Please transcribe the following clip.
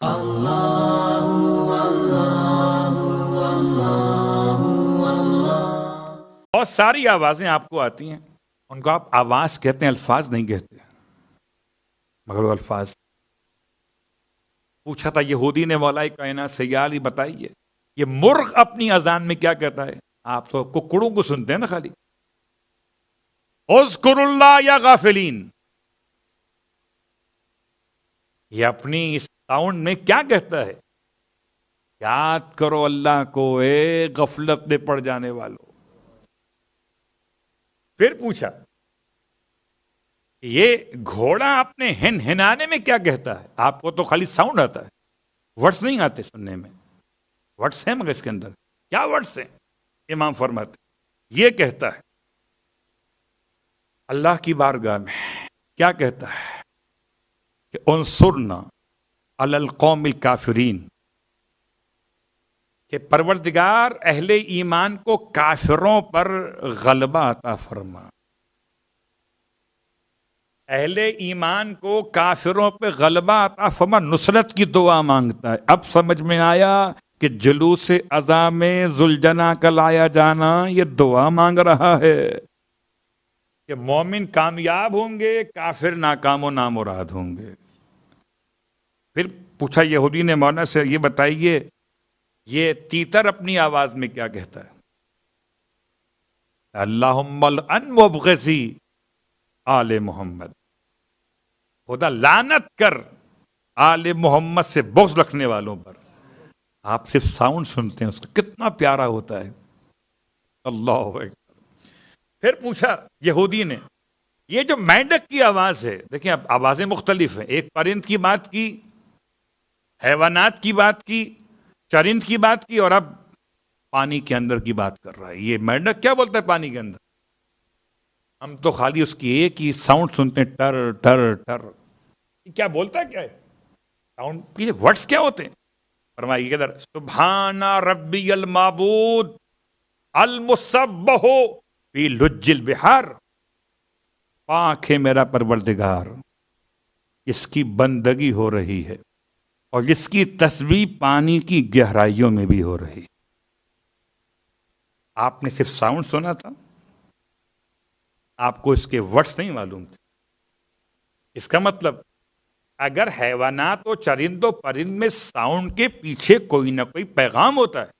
اللہ اللہ اللہ اللہ۔ بہت ساری آوازیں آپ کو آتی ہیں، ان کو آپ آواز کہتے ہیں، الفاظ نہیں کہتے، مگر وہ الفاظ۔ پوچھا تھا یہودی نے مولا کائنات سے، یا علی بتائیے یہ مرغ اپنی اذان میں کیا کہتا ہے؟ آپ تو ککڑوں کو سنتے ہیں نا خالی۔ اذکر اللہ یا غافلین، یہ اپنی اس ساؤنڈ میں کیا کہتا ہے؟ یاد کرو اللہ کو اے غفلت میں پڑ جانے والوں۔ پھر پوچھا یہ گھوڑا اپنے ہنانے میں کیا کہتا ہے؟ آپ کو تو خالی ساؤنڈ آتا ہے، ورڈز نہیں آتے سننے میں۔ ورڈز ہیں مگر اس کے اندر کیا ورڈز ہیں؟ امام فرماتے یہ کہتا ہے اللہ کی بارگاہ میں، کیا کہتا ہے کہ انصرنا علی القوم الکافرین، کہ پروردگار اہل ایمان کو کافروں پر غلبہ عطا فرما۔ اہل ایمان کو کافروں پہ غلبہ عطا فرما، نصرت کی دعا مانگتا ہے۔ اب سمجھ میں آیا کہ جلوس اذا میں ذوالجناح کا لایا جانا یہ دعا مانگ رہا ہے کہ مومن کامیاب ہوں گے، کافر ناکام و نامراد ہوں گے۔ پھر پوچھا یہودی نے مولانا سے، یہ بتائیے یہ تیتر اپنی آواز میں کیا کہتا ہے؟ اللہم العن مبغضی آل محمد، خدا لعنت کر آل محمد سے بغض رکھنے والوں پر۔ آپ صرف ساؤنڈ سنتے ہیں، اس کا کتنا پیارا ہوتا ہے۔ اللہ اکبر۔ پھر پوچھا یہودی نے یہ جو مینڈک کی آواز ہے، دیکھیں اب آوازیں مختلف ہیں، ایک پرند کی بات کی، حیوانات کی بات کی، چرند کی بات کی، اور اب پانی کے اندر کی بات کر رہا ہے۔ یہ مینڈک کیا بولتا ہے پانی کے اندر؟ ہم تو خالی اس کی ایک ہی ساؤنڈ سنتے ہیں، ٹر ٹر ٹر۔ یہ کیا بولتا ہے؟ کیا ہے ساؤنڈ؟ یہ ورڈز کیا ہوتے ہیں؟ فرمائیے ادھر، سبحان ربی المعبود المسبح فی لج البحار، پاک ہے میرا پروردگار، اس کی بندگی ہو رہی ہے اور اس کی تسبیح پانی کی گہرائیوں میں بھی ہو رہی۔ آپ نے صرف ساؤنڈ سنا تھا، آپ کو اس کے ورڈز نہیں معلوم تھے۔ اس کا مطلب اگر حیوانات و چرند و پرند میں ساؤنڈ کے پیچھے کوئی نہ کوئی پیغام ہوتا ہے